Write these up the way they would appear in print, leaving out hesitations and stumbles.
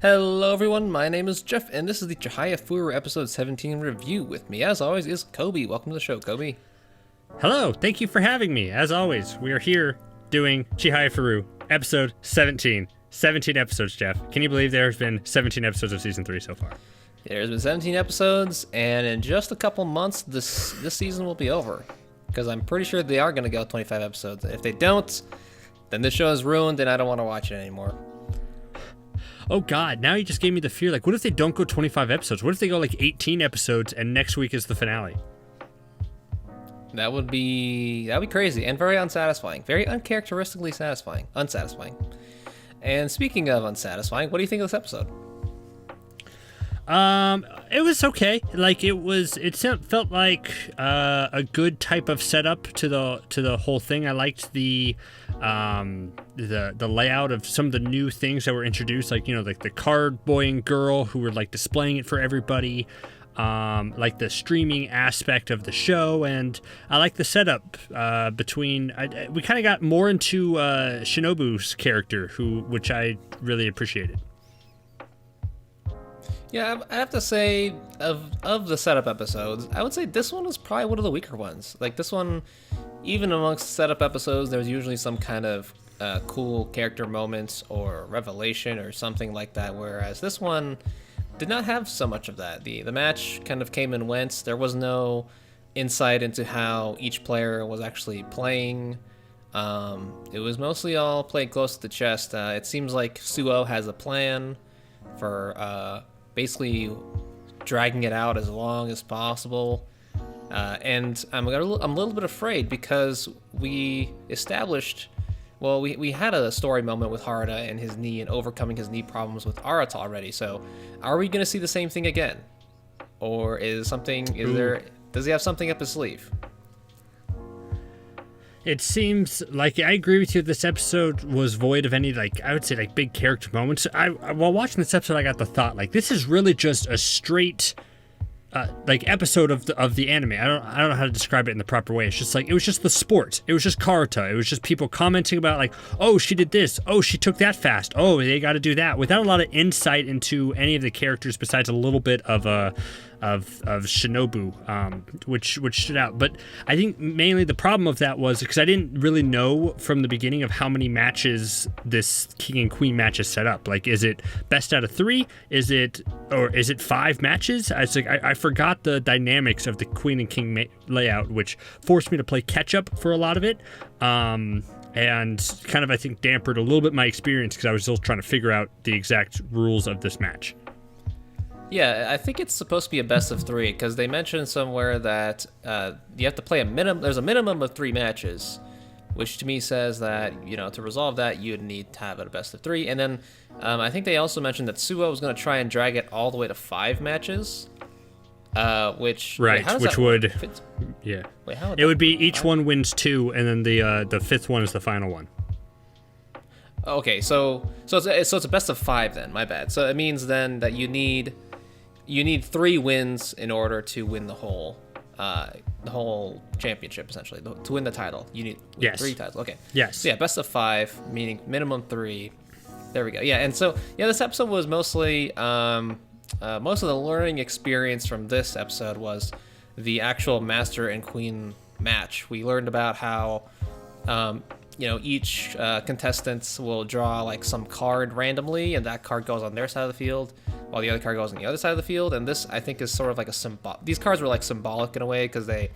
Hello everyone, my name is Jeff, and this is the Chihayafuru episode 17 review. With me, as always, is Coby. Welcome to the show, Coby. Hello, thank you for having me. As always, we are here doing Chihayafuru episode 17. 17 episodes, Jeff. Can you believe there's been 17 episodes of season 3 so far? There's been 17 episodes, and in just a couple months, this season will be over. Because I'm pretty sure they are going to go 25 episodes. If they don't, then this show is ruined, and I don't want to watch it anymore. Oh god, now you just gave me the fear. Like, what if they don't go 25 episodes? What if they go like 18 episodes and next week is the finale? That'd be crazy and very unsatisfying. Very uncharacteristically unsatisfying. And speaking of unsatisfying, what do you think of this episode? It was okay. Like it felt like a good type of setup to the whole thing. I liked the layout of some of the new things that were introduced, like like the card boy and girl who were like displaying it for everybody. Like the streaming aspect of the show, and I like the setup between. We kind of got more into Shinobu's character, which I really appreciated. Yeah, I have to say, of the setup episodes, I would say this one was probably one of the weaker ones. Like this one, even amongst setup episodes, there's usually some kind of cool character moments or revelation or something like that, whereas this one did not have so much of that. The match kind of came and went. There was no insight into how each player was actually playing. It was mostly all played close to the chest. It seems like Suo has a plan for basically dragging it out as long as possible. And I'm a little bit afraid because we established... Well, we had a story moment with Arata and his knee and overcoming his knee problems with Arata already. So, are we going to see the same thing again, or does he have something up his sleeve? It seems like I agree with you. This episode was void of any I would say big character moments. While watching this episode, I got the thought this is really just a straight. Episode of the anime. I don't know how to describe it in the proper way. It's just it was just the sport. It was just karuta. It was just people commenting about oh, she did this. Oh, she took that fast. Oh, they got to do that, without a lot of insight into any of the characters besides a little bit of Shinobu, which stood out. But I think mainly the problem of that was because I didn't really know from the beginning of how many matches this king and queen match is set up. Is it best out of 3? Is it 5 matches? I forgot the dynamics of the queen and king layout, which forced me to play catch up for a lot of it. And kind of, I think, dampened a little bit my experience because I was still trying to figure out the exact rules of this match. Yeah, I think it's supposed to be a best of 3 because they mentioned somewhere that you have to play there's a minimum of 3 matches, which to me says that, to resolve that, you'd need to have it a best of 3. And then I think they also mentioned that Suo was going to try and drag it all the way to 5 matches, which... Right, wait, which would... Yeah. Wait, how would it would be each one wins 2, and then the 5th one is the final one. Okay, so it's a best of 5 then, my bad. So it means then that you need 3 wins in order to win the whole championship, essentially. To win the title, you need 3 titles. Okay. Yes. So yeah, best of 5, meaning minimum 3. There we go. Yeah, and so this episode was mostly most of the learning experience from this episode was the actual master and queen match. We learned about how each contestants will draw some card randomly, and that card goes on their side of the field, while the other card goes on the other side of the field. And this, I think, is sort of like a symbol. These cards were symbolic in a way because they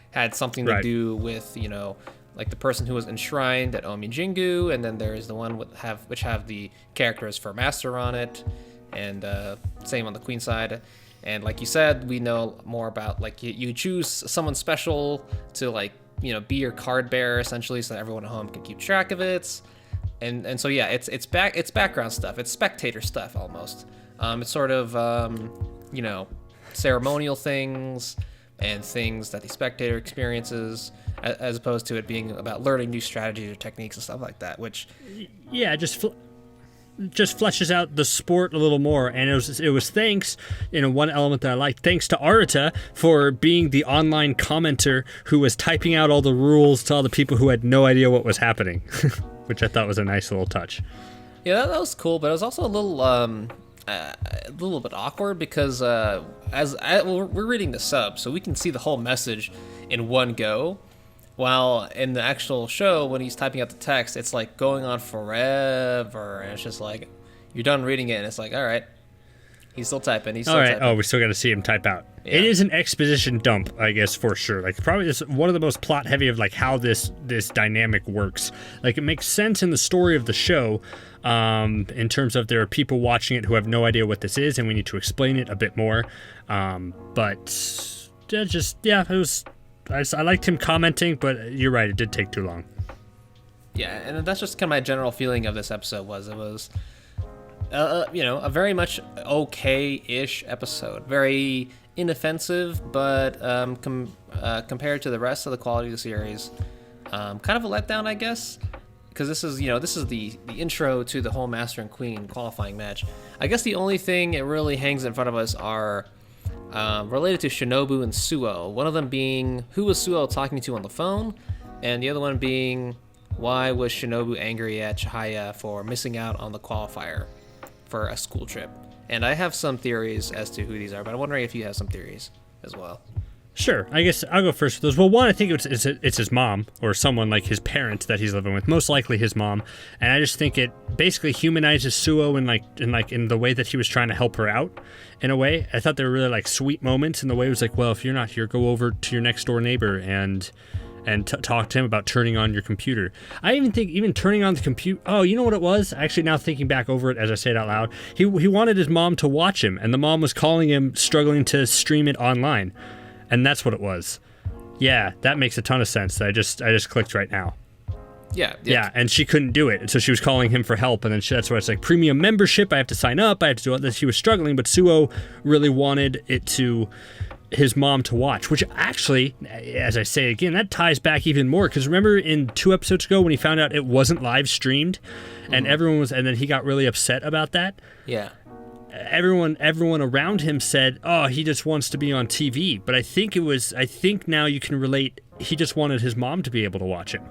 had something to do with the person who was enshrined at Omi Jingu, and then there's the one which have the characters for master on it, and same on the queen side. And like you said, we know more about you choose someone special to be your card bearer essentially, so that everyone at home can keep track of it. And so yeah, it's background stuff. It's spectator stuff almost. It's sort of ceremonial things and things that the spectator experiences, as opposed to it being about learning new strategies or techniques and stuff like that. Which just fleshes out the sport a little more. And it was thanks, one element that I liked, thanks to Arata for being the online commenter who was typing out all the rules to all the people who had no idea what was happening, which I thought was a nice little touch. Yeah, that was cool, but it was also a little a little bit awkward because we're reading the sub, so we can see the whole message in one go. While in the actual show, when he's typing out the text, it's like going on forever, and it's just like you're done reading it, and it's like, all right, he's still typing. He's still all right. typing. Oh, we still got to see him type out. Yeah. It is an exposition dump, I guess, for sure. Like, probably just one of the most plot heavy of like how this dynamic works. Like, it makes sense in the story of the show, in terms of there are people watching it who have no idea what this is, and we need to explain it a bit more. But it was. I liked him commenting, but you're right, it did take too long. Yeah, and that's just kind of my general feeling of this episode. It was a very much okay-ish episode, very inoffensive, but compared to the rest of the quality of the series, kind of a letdown, I guess, because this is the intro to the whole Master and Queen qualifying match. I guess the only thing it really hangs in front of us are related to Shinobu and Suo. One of them being, who was Suo talking to on the phone, and the other one being, why was Shinobu angry at Chihaya for missing out on the qualifier for a school trip? And I have some theories as to who these are, but I'm wondering if you have some theories as well. Sure, I guess I'll go first with those. Well, one, I think it's his mom or someone like his parent that he's living with, most likely his mom. And I just think it basically humanizes Suo in the way that he was trying to help her out. In a way, I thought they were really like sweet moments in the way it was like, well, if you're not here, go over to your next door neighbor and talk to him about turning on your computer. I even think turning on the computer. Oh, you know what it was? Actually, now thinking back over it as I say it out loud, he wanted his mom to watch him, and the mom was calling him, struggling to stream it online. And that's what it was. Yeah, that makes a ton of sense. I just clicked right now. Yeah, and she couldn't do it. And so she was calling him for help. And then that's why it's like premium membership. I have to sign up. I have to do all this. She was struggling, but Suo really wanted his mom to watch, which actually, as I say again, that ties back even more. Because remember in 2 episodes ago when he found out it wasn't live streamed, and and then he got really upset about that. Yeah. Everyone around him said, oh, he just wants to be on TV. But I think now you can relate, he just wanted his mom to be able to watch him.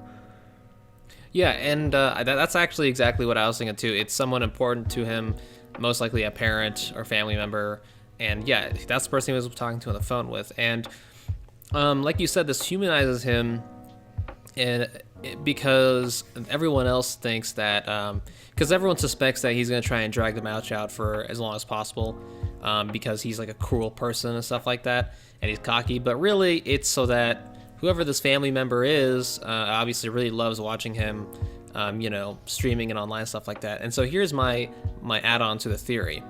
Yeah, and that's actually exactly what I was thinking too. It's someone important to him, most likely a parent or family member. And yeah, that's the person he was talking to on the phone with. And like you said, this humanizes him because everyone else thinks that, because everyone suspects that he's going to try and drag the match out for as long as possible, because he's like a cruel person and stuff like that, and he's cocky. But really, it's so that whoever this family member is, obviously really loves watching him, streaming and online stuff like that. And so here's my add-on to the theory,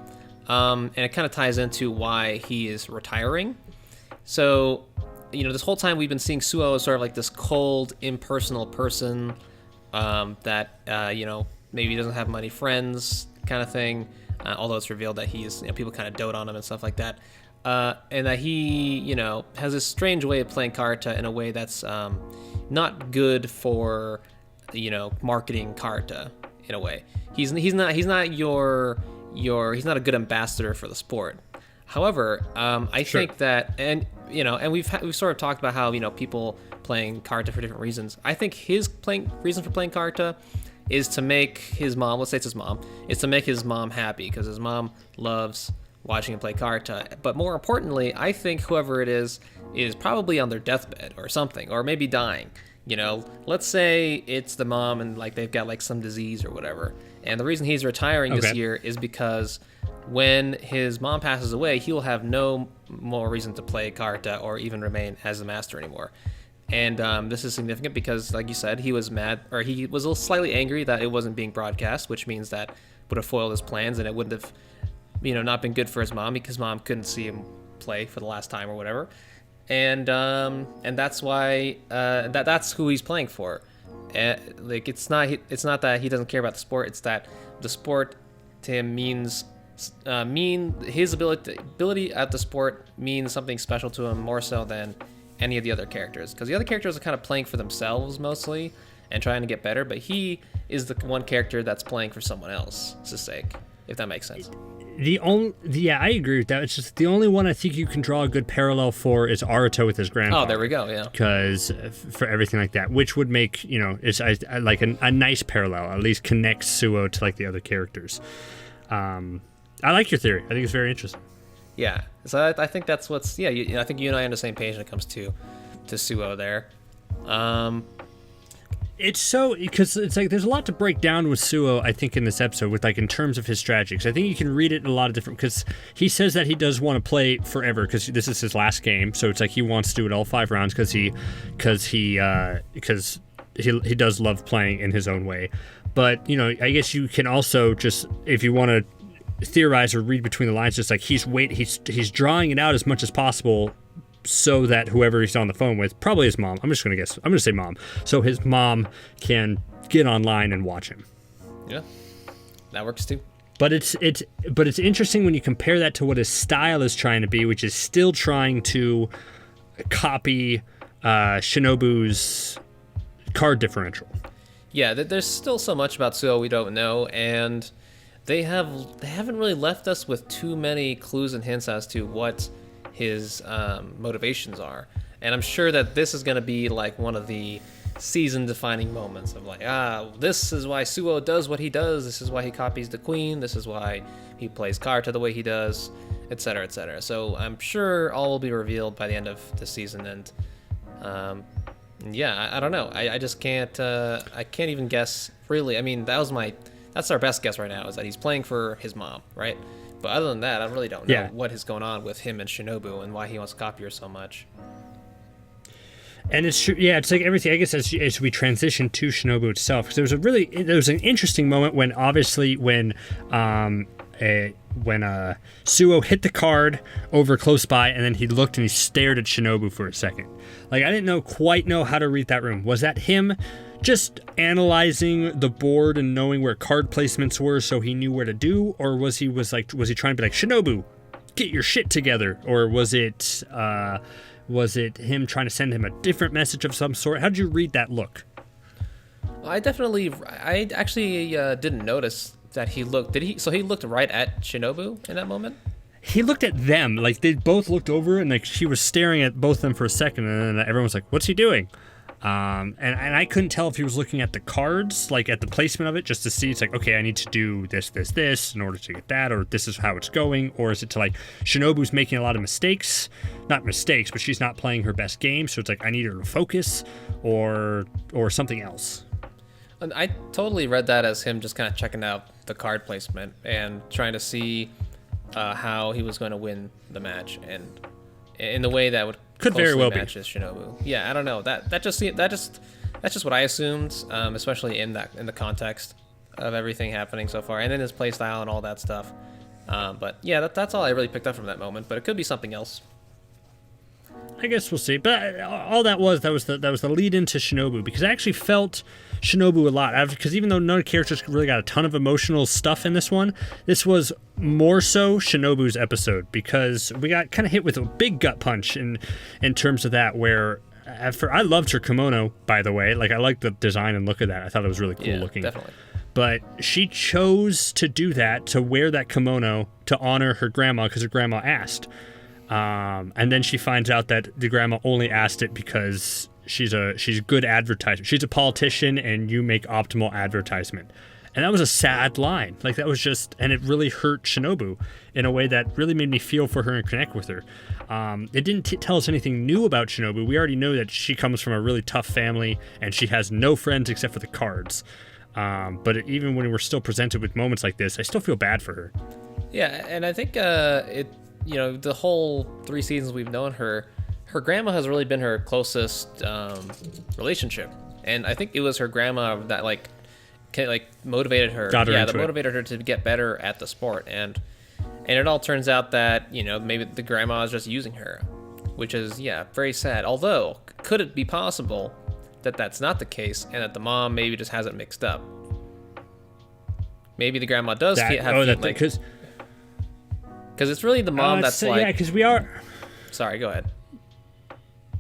and it kind of ties into why he is retiring. So, this whole time we've been seeing Suo as sort of like this cold, impersonal person that, maybe doesn't have many friends kind of thing, although it's revealed that he's, people kind of dote on him and stuff like that. And that he, has this strange way of playing karuta in a way that's not good for, marketing karuta in a way. He's not a good ambassador for the sport. However, I think that, and we've sort of talked about how people playing karuta for different reasons. I think his reason for playing karuta is to make his mom, let's say it's his mom, is to make his mom happy because his mom loves watching him play karuta. But more importantly, I think whoever it is probably on their deathbed or something, or maybe dying. Let's say it's the mom and like they've got like some disease or whatever. And the reason he's retiring this year is because when his mom passes away, he'll have no more reason to play karuta or even remain as the master anymore. And this is significant because, like you said, he was mad, or he was a little slightly angry that it wasn't being broadcast, which means that would have foiled his plans, and it wouldn't have, not been good for his mom because mom couldn't see him play for the last time or whatever. And that's why that's who he's playing for. It's not that he doesn't care about the sport. It's that the sport to him means his ability at the sport means something special to him more so than any of the other characters, because the other characters are kind of playing for themselves mostly and trying to get better, but he is the one character that's playing for someone else's sake, if that makes sense. I agree with that. It's just the only one I think you can draw a good parallel for is Arata with his grandfather. Oh, there we go. Yeah, because for everything like that, which would make it's like a nice parallel, at least connects Suo to like the other characters. I like your theory. I think it's very interesting. Yeah, so I think that's what's I think you and I are on the same page when it comes to Suo there. It's so, because it's like there's a lot to break down with Suo, I think, in this episode, with like in terms of his strategy. Because I think you can read it in a lot of different, because he says that he does want to play forever because this is his last game. So it's like he wants to do it all 5 rounds because he does love playing in his own way. But, you know, I guess you can also just, if you want to theorize or read between the lines, just like he's drawing it out as much as possible so that whoever he's on the phone with, probably his mom, I'm just going to guess, I'm going to say mom, so his mom can get online and watch him. Yeah, that works too. But it's interesting when you compare that to what his style is trying to be, which is still trying to copy Shinobu's card differential. Yeah, there's still so much about Suo we don't know, and they haven't really left us with too many clues and hints as to what his motivations are. And I'm sure that this is going to be like one of the season-defining moments of like, this is why Suo does what he does, this is why he copies the queen, this is why he plays karuta the way he does, etc., etc. So I'm sure all will be revealed by the end of the season, and I don't know. I just can't. I can't even guess. Really, I mean, that's our best guess right now, is that he's playing for his mom, right? But other than that, I really don't know what is going on with him and Shinobu and why he wants to copy her so much. And it's true. Yeah, it's like everything. I guess as we transition to Shinobu itself, because there was an interesting moment when Suo hit the card over close by, and then he looked and he stared at Shinobu for a second. Like, I didn't quite know how to read that room. Was that him just analyzing the board and knowing where card placements were so he knew where to do, or was he trying to be like, Shinobu, get your shit together? Or was it him trying to send him a different message of some sort? How did you read that look? I actually didn't notice that he looked. So he looked right at Shinobu in that moment? He looked at them. Like, they both looked over, and like she was staring at both of them for a second, and then everyone was like, what's he doing? And I couldn't tell if he was looking at the cards, like at the placement of it, just to see, it's like, okay, I need to do this in order to get that, or this is how it's going, or is it to like, Shinobu's making a lot of mistakes, not mistakes, but she's not playing her best game, so it's like, I need her to focus, or something else. And I totally read that as him just kind of checking out the card placement and trying to see how he was going to win the match, and in the way that would could very well matches Shinobu. Yeah, I don't know. That's just what I assumed, especially in the context of everything happening so far, and then his play style and all that stuff. But yeah, that's all I really picked up from that moment. But it could be something else. I guess we'll see. But all that was the lead into Shinobu, because I actually felt Shinobu a lot, because even though none of the characters really got a ton of emotional stuff in this one, this was more so Shinobu's episode, because we got kind of hit with a big gut punch in terms of that, where I loved her kimono, by the way. Like, I liked the design and look of that. I thought it was really cool looking. Definitely. But she chose to do that, to wear that kimono to honor her grandma, because her grandma asked. And then she finds out that the grandma only asked it because she's good advertisement. She's a politician, and you make optimal advertisement. And that was a sad line. Like, that was just, and it really hurt Shinobu in a way that really made me feel for her and connect with her. It didn't tell us anything new about Shinobu. We already know that she comes from a really tough family, and she has no friends except for the cards. But even when we're still presented with moments like this, I still feel bad for her. Yeah, and I think the whole 3 seasons we've known her grandma has really been her closest relationship, and I think it was her grandma that motivated her. That motivated her to get better at the sport, and it all turns out that maybe the grandma is just using her, which is very sad. Although, could it be possible that that's not the case, and that the mom maybe just has it mixed up? Maybe the grandma does have because it's really the mom that's like... Yeah, because we are... Sorry, go ahead.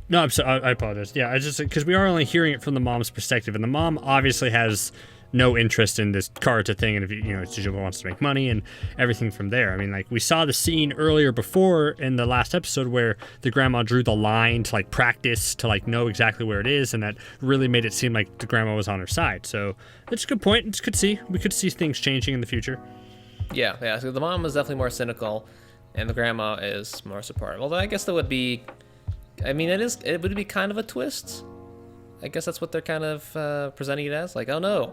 No, I'm sorry. I apologize. Yeah, I just... Because we are only hearing it from the mom's perspective, and the mom obviously has no interest in this karuta thing, and if she just wants to make money and everything from there. I mean, like, we saw the scene earlier before in the last episode where the grandma drew the line to, like, practice, to, like, know exactly where it is, and that really made it seem like the grandma was on her side. So, it's a good point. We could see things changing in the future. Yeah, yeah. So the mom is definitely more cynical, and the grandma is more supportive. Although I guess that would be, I mean, it would be kind of a twist. I guess that's what they're kind of presenting it as. Like, oh no,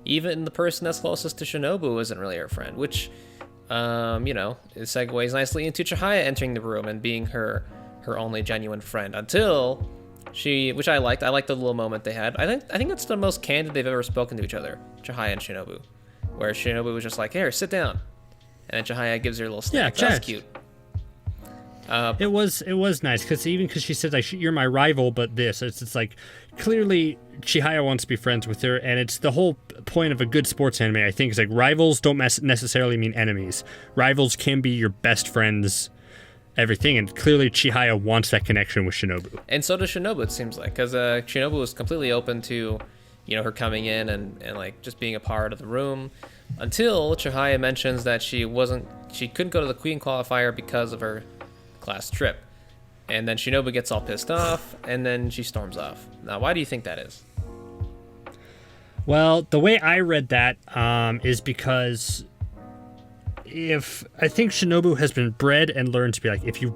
even the person that's closest to Shinobu isn't really her friend, which, it segues nicely into Chihaya entering the room and being her only genuine friend until which I liked. I liked the little moment they had. I think that's the most candid they've ever spoken to each other, Chihaya and Shinobu, where Shinobu was just like, "Here, sit down," and then Chihaya gives her a little snack. Yeah, that's cute. It was nice because she said like, "You're my rival," but it's like clearly Chihaya wants to be friends with her, and it's the whole point of a good sports anime. I think is like rivals don't necessarily mean enemies. Rivals can be your best friends. Everything, and clearly Chihaya wants that connection with Shinobu. And so does Shinobu, it seems like, because Shinobu was completely open to, her coming in and like just being a part of the room, until Chihaya mentions that she couldn't go to the Queen qualifier because of her class trip. And then Shinobu gets all pissed off, and then she storms off. Now, why do you think that is? Well, the way I read that is because I think Shinobu has been bred and learned to be like, if your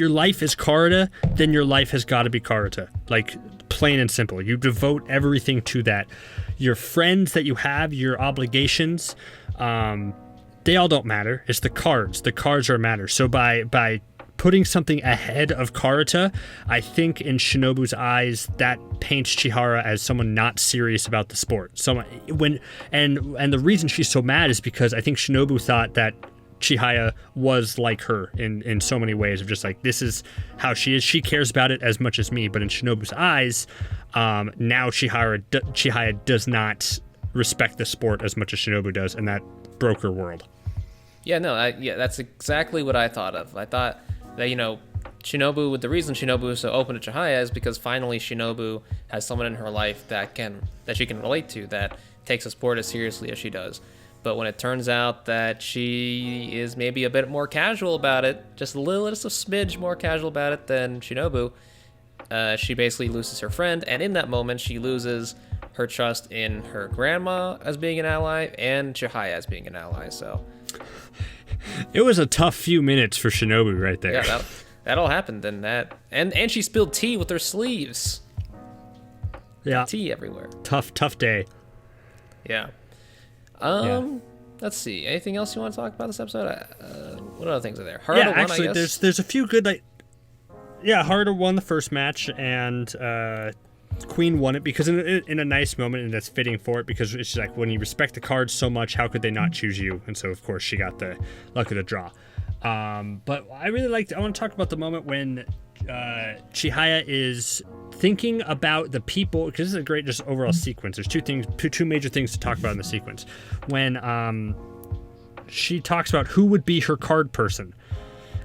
life is karuta, then your life has got to be karuta. Like, plain and simple. You devote everything to that. Your friends that you have, your obligations, they all don't matter. It's the cards. The cards are matter. So by putting something ahead of karuta, I think in Shinobu's eyes that paints Chihara as someone not serious about the sport. And the reason she's so mad is because I think Shinobu thought that Chihaya was like her in so many ways, of just like, this is how she is. She cares about it as much as me. But in Shinobu's eyes, now Chihaya does not respect the sport as much as Shinobu does, and that broke her world. Yeah, no, that's exactly what I thought of. I thought that, Shinobu, the reason Shinobu is so open to Chihaya is because finally Shinobu has someone in her life that she can relate to, that takes the sport as seriously as she does. But when it turns out that she is maybe a bit more casual about it, just a smidge more casual about it than Shinobu, she basically loses her friend, and in that moment she loses her trust in her grandma as being an ally and Chihaya as being an ally. So it was a tough few minutes for Shinobu right there. Yeah, that all happened, and she spilled tea with her sleeves. Yeah, tea everywhere. Tough day. Yeah. Let's see. Anything else you want to talk about this episode? What other things are there? Harada won, I guess. There's a few good Harada won the first match, and Queen won it because in a nice moment, and that's fitting for it, because it's like, when you respect the cards so much, how could they not choose you? And so of course she got the luck of the draw. But I want to talk about the moment when Chihaya is thinking about the people, because this is a great just overall sequence. There's two major things to talk about in the sequence. When she talks about who would be her card person.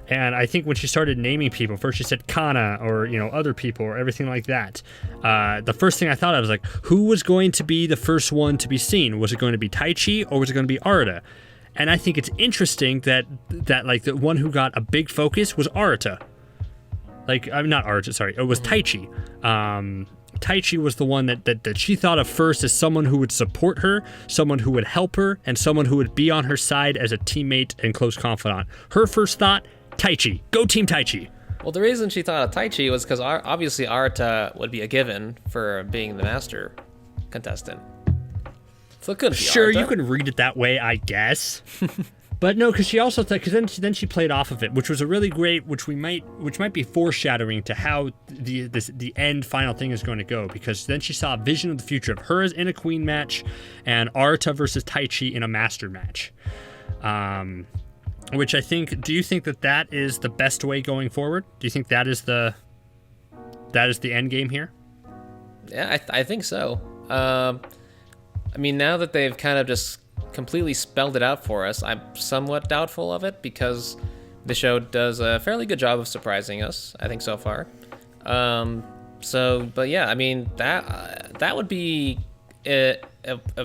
And I think when she started naming people, first she said Kana, or other people, or everything like that. The first thing I thought of was like, who was going to be the first one to be seen? Was it going to be Taichi, or was it going to be Arata? And I think it's interesting that like the one who got a big focus was Arata. Like, I'm not Arata, sorry, it was Taichi. Taichi was the one that she thought of first as someone who would support her, someone who would help her, and someone who would be on her side as a teammate and close confidant. Her first thought, Taichi. Go Team Taichi. Well, the reason she thought of Taichi was because obviously Arata would be a given for being the master contestant. So it could be Sure, Arata. You could read it that way, I guess. But no, because she also thought, because then she played off of it, which was a really great, which might be foreshadowing to how the end final thing is going to go. Because then she saw a vision of the future of her as in a Queen match, and Arata versus Taichi in a Master match. Which I think, do you think that is the best way going forward? Do you think that is the end game here? Yeah, I think so. I mean, now that they've kind of just completely spelled it out for us, I'm somewhat doubtful of it, because the show does a fairly good job of surprising us, I think, so far. But yeah, I mean, that would be a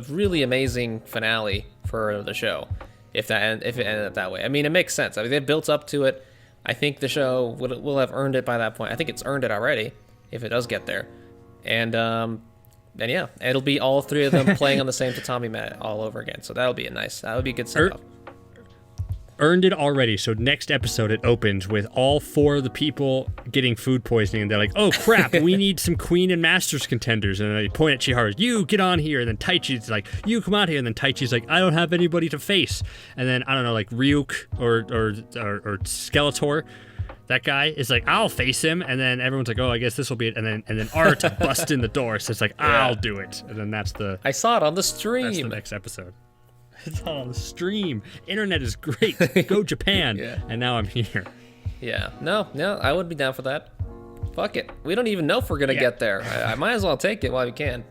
really amazing finale for the show if it ended up that way. I mean, it makes sense. I mean, they built up to it. I think the show will have earned it by that point. I think it's earned it already if it does get there. And And yeah, it'll be all three of them playing on the same tatami mat all over again. So that would be a good setup. Earned it already. So next episode it opens with all four of the people getting food poisoning, and they're like, "Oh crap, we need some Queen and Masters contenders." And they point at Chiharu, "You get on here." And then Taichi's like, "You come out here." And then Taichi's like, "I don't have anybody to face." And then I don't know, like Ryuk or Skeletor, that guy is like, "I'll face him." And then everyone's like, "Oh, I guess this will be it." And then Arata busts in the door, so it's like, "I'll do it." And then that's the I saw it on the stream. That's the next episode. It's on the stream. Internet is great. Go Japan. Yeah. And now I'm here. Yeah. No, I would be down for that. Fuck it. We don't even know if we're going to get there. I might as well take it while we can.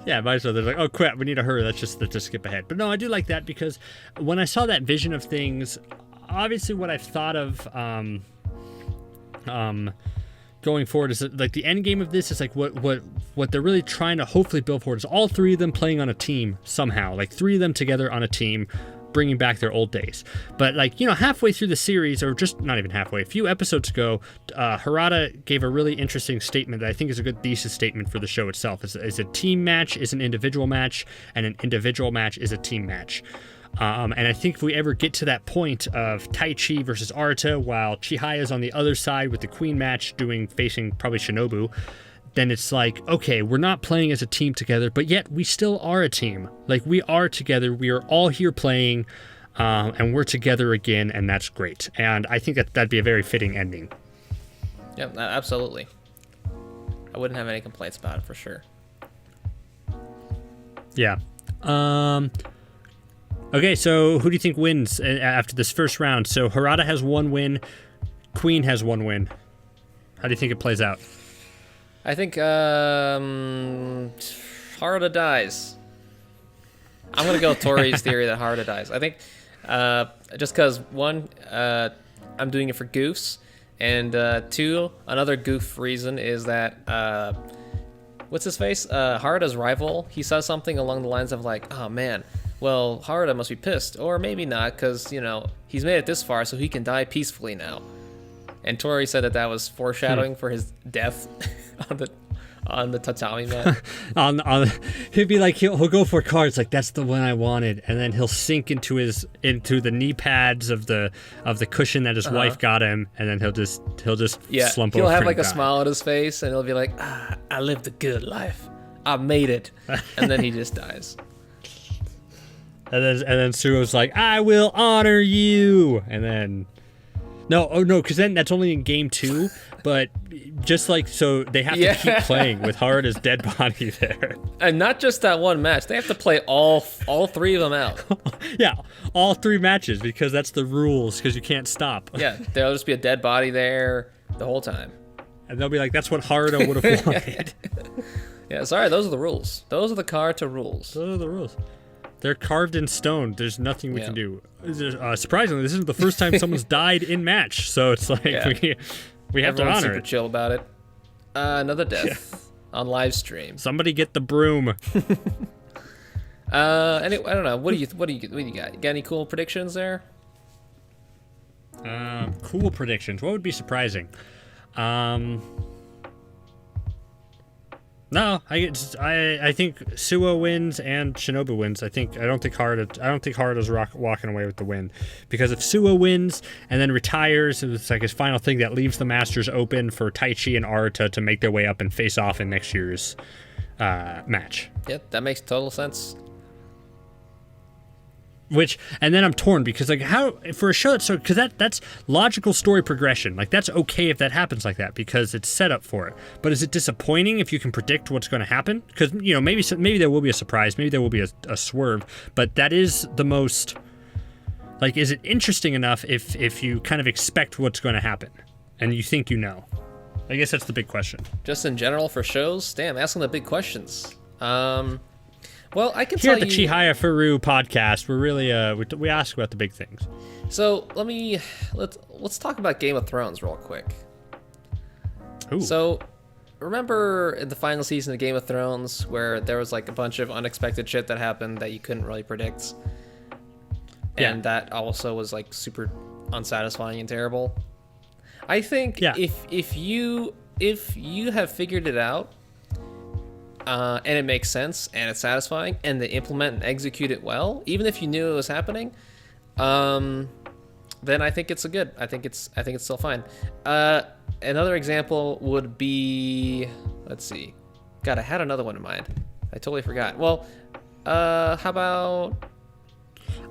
Yeah, might as well. They're like, "Oh crap, we need to hurry. Let's just skip ahead." But no, I do like that because when I saw that vision of things, obviously what I've thought of going forward is that, like, the end game of this is like what they're really trying to hopefully build forward is all three of them playing on a team somehow, like three of them together on a team, bringing back their old days. But like, you know, halfway through the series, or just not even halfway, a few episodes ago, Harada gave a really interesting statement that I think is a good thesis statement for the show itself. Is a team match is an individual match, and an individual match is a team match. And I think if we ever get to that point of Taichi versus Arata, while Chihaya's on the other side with the Queen match facing probably Shinobu, then it's like, okay, we're not playing as a team together, but yet we still are a team. Like, we are together. We are all here playing, and we're together again, and that's great. And I think that'd be a very fitting ending. Yeah, absolutely. I wouldn't have any complaints about it for sure. Yeah. Okay, so who do you think wins after this first round? So Harada has one win, Queen has one win. How do you think it plays out? I think Harada dies. I'm going to go with Tori's theory that Harada dies. I think just because, one, I'm doing it for goofs, and two, another goof reason is that, what's his face? Harada's rival, he says something along the lines of like, "Oh man, well, Harada must be pissed," or maybe not, because, you know, he's made it this far, so he can die peacefully now. And Tori said that was foreshadowing for his death on the tatami mat. He'd be like, he'll go for cards like, "That's the one I wanted," and then he'll sink into the knee pads of the cushion that his wife got him, and then he'll just slump over. He'll have like a smile on his face, and he'll be like, "I lived a good life. I made it," and then he just dies. And then Suo's like, "I will honor you," and then because then that's only in game 2. But just like, so they have to keep playing with Harada's dead body there, and not just that one match. They have to play all three of them out. Yeah, all 3 matches, because that's the rules. Because you can't stop. Yeah, there'll just be a dead body there the whole time, and they'll be like, "That's what Harada would have wanted." Yeah, sorry, those are the rules. Those are the karuta rules. Those are the rules. They're carved in stone. There's nothing we can do. Surprisingly, this isn't the first time someone's died in match, so it's like we have to honor super it. Chill about it. Another death on live stream. Somebody get the broom. Anyway, I don't know. What do you got? You got any cool predictions there? Cool predictions. What would be surprising? No, I think Suo wins and Shinobu wins. I don't think Harada's walking away with the win, because if Suo wins and then retires, it's like his final thing that leaves the Masters open for Taichi and Arata to make their way up and face off in next year's match. Yeah, that makes total sense. And then I'm torn, because like, how for a show that's so, because that's logical story progression, like that's okay if that happens like that because it's set up for it. But is it disappointing if you can predict what's going to happen? Because, you know, maybe there will be a surprise, maybe there will be a swerve, but that is the most, like, is it interesting enough if you kind of expect what's going to happen and you think you know? I guess that's the big question. Just in general for shows, damn, asking the big questions. Well, I can tell you... Here at the Chihayafuru podcast, we're really we ask about the big things. So let's talk about Game of Thrones real quick. Ooh. So remember in the final season of Game of Thrones where there was like a bunch of unexpected shit that happened that you couldn't really predict, and that also was like super unsatisfying and terrible. I think if you have figured it out, and it makes sense and it's satisfying and they implement and execute it well, even if you knew it was happening, then I think it's I think it's still fine. Another example would be, let's see. God, I had another one in mind. I totally forgot. Well, how about...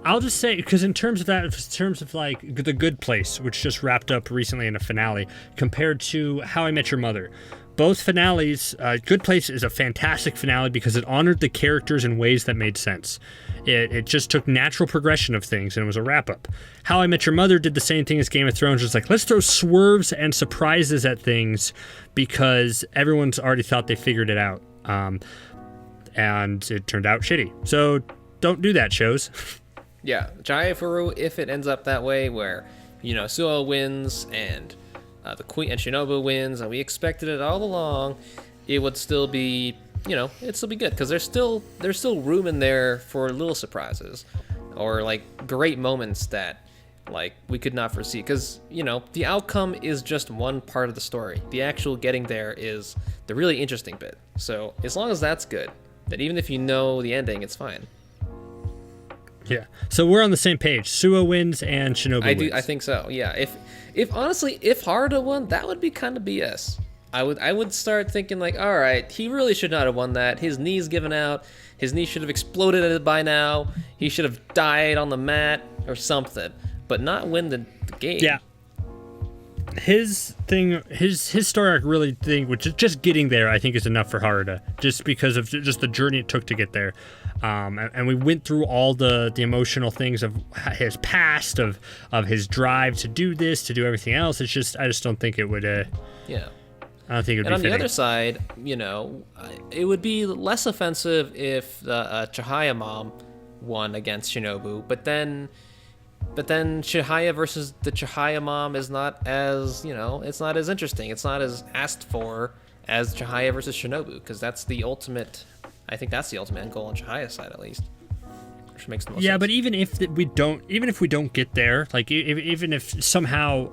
I'll just say, because in terms of like The Good Place, which just wrapped up recently in a finale, compared to How I Met Your Mother, both finales, Good Place is a fantastic finale because it honored the characters in ways that made sense. It just took natural progression of things and it was a wrap-up. How I Met Your Mother did the same thing as Game of Thrones, just like, let's throw swerves and surprises at things because everyone's already thought they figured it out. And it turned out shitty. So don't do that, shows. Yeah, Chihayafuru, if it ends up that way where, Suo wins and the Queen and Shinobu wins and we expected it all along, it would still be, it'd still be good because there's still room in there for little surprises or like great moments that like we could not foresee because, the outcome is just one part of the story. The actual getting there is the really interesting bit. So as long as that's good, that even if you know the ending, it's fine. Yeah. So we're on the same page. Suo wins and Shinobu wins. I think so. Yeah. If honestly, if Haruta won, that would be kind of BS. I would start thinking like, all right, he really should not have won that. His knee's given out. His knee should have exploded by now. He should have died on the mat or something, but not win the game. Yeah. His story arc really thing, which is just getting there, I think is enough for Haruta, just because of just the journey it took to get there. And we went through all the emotional things of his past, of his drive to do this, to do everything else. I just don't think it would. Yeah. I don't think it would be And on fitting. the other side, it would be less offensive if the Chihaya mom won against Shinobu, but then Chihaya versus the Chihaya mom is not as, it's not as interesting. It's not as asked for as Chihaya versus Shinobu, because that's the ultimate, I think that's the ultimate end goal on Chihaya's side, at least. Which makes the most sense. But even if we don't get there, like even if somehow,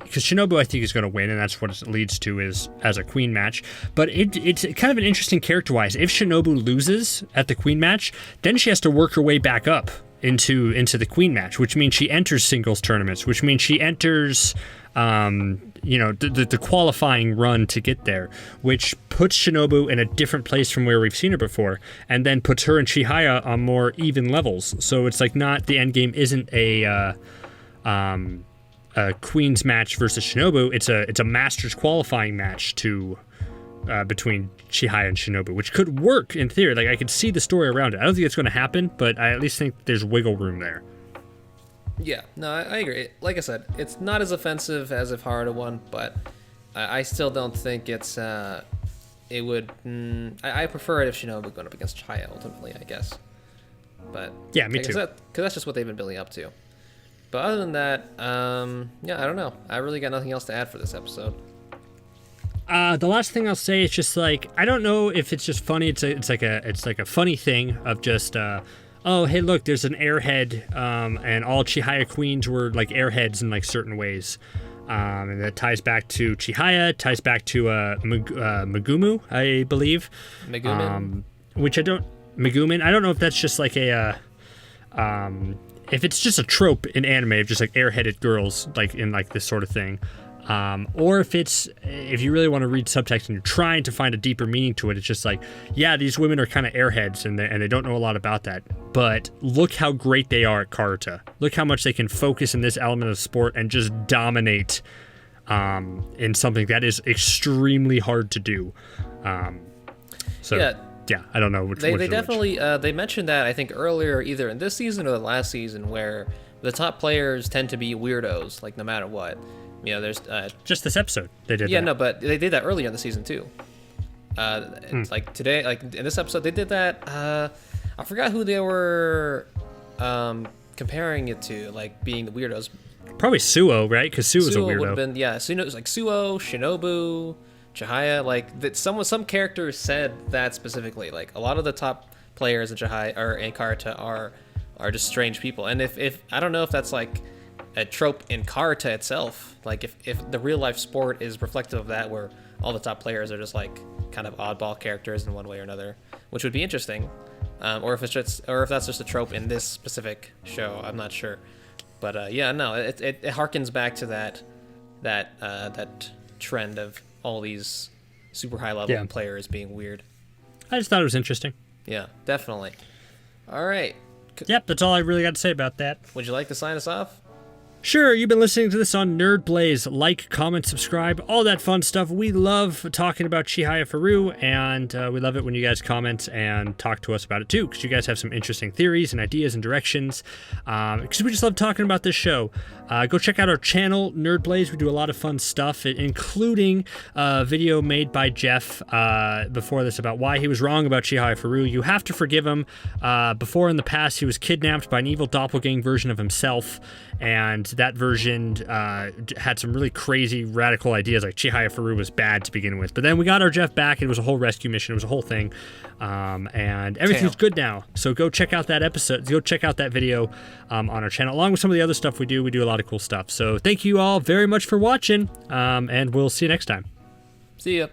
because Shinobu I think is going to win, and that's what it leads to is as a queen match. But it's kind of an interesting character-wise. If Shinobu loses at the queen match, then she has to work her way back up into the queen match, which means she enters singles tournaments, which means she enters the qualifying run to get there, which puts Shinobu in a different place from where we've seen her before, and then puts her and Chihaya on more even levels. So it's like not the end game isn't a queen's match versus Shinobu. It's a masters qualifying match between Chihaya and Shinobu, which could work in theory. Like I could see the story around it. I don't think it's going to happen, but I at least think there's wiggle room there. Yeah, no, I agree. Like I said, it's not as offensive as if Haruta won, but I still don't think it's it would. I prefer it if Shinobu going up against Chihaya ultimately, I guess. But yeah, me too. Because that's just what they've been building up to. But other than that, I don't know. I really got nothing else to add for this episode. The last thing I'll say is just like I don't know if it's just funny. It's like a funny thing of just. Oh, hey, look, there's an airhead, and all Chihaya queens were like airheads in like certain ways. And that ties back to Chihaya, ties back to Megumu, I believe. Megumin? Megumin. I don't know if that's just like if it's just a trope in anime of just like airheaded girls, like in like this sort of thing. Or if you really want to read subtext and you're trying to find a deeper meaning to it, it's just like, yeah, these women are kind of airheads and they don't know a lot about that. But look how great they are at karuta. Look how much they can focus in this element of sport and just dominate in something that is extremely hard to do. Yeah, I don't know which. They definitely they mentioned that I think earlier, either in this season or the last season, where the top players tend to be weirdos, like no matter what. There's just this episode they did. Yeah, that. No, but they did that earlier in the season too. Like today, like in this episode, they did that. I forgot who they were comparing it to, like being the weirdos. Probably Suo, right? Because Suo's a weirdo. Would have been, yeah. So it was like Suo, Shinobu, Chihaya. Like that, some characters said that specifically. Like a lot of the top players in Chihaya or in karuta are just strange people. And if I don't know if that's like a trope in karuta itself, like if the real life sport is reflective of that, where all the top players are just like kind of oddball characters in one way or another, which would be interesting. Or if that's just a trope in this specific show, I'm not sure. But yeah, no, it harkens back to that trend of all these super high level players being weird. I just thought it was interesting. Yeah, definitely. All right. Yep, that's all I really got to say about that. Would you like to sign us off? Sure, you've been listening to this on Nerd Blaze. Like, comment, subscribe, all that fun stuff. We love talking about Chihayafuru, and we love it when you guys comment and talk to us about it too, because you guys have some interesting theories and ideas and directions, because we just love talking about this show. Go check out our channel, Nerd Blaze. We do a lot of fun stuff, including a video made by Jeff before this about why he was wrong about Chihayafuru. You have to forgive him. Before, in the past, he was kidnapped by an evil doppelganger version of himself, and that version had some really crazy, radical ideas, like Chihayafuru was bad to begin with. But then we got our Jeff back. It was a whole rescue mission. It was a whole thing. And everything's good now. So go check out that episode. Go check out that video on our channel, along with some of the other stuff we do. We do a lot of cool stuff. So thank you all very much for watching, and we'll see you next time. See ya.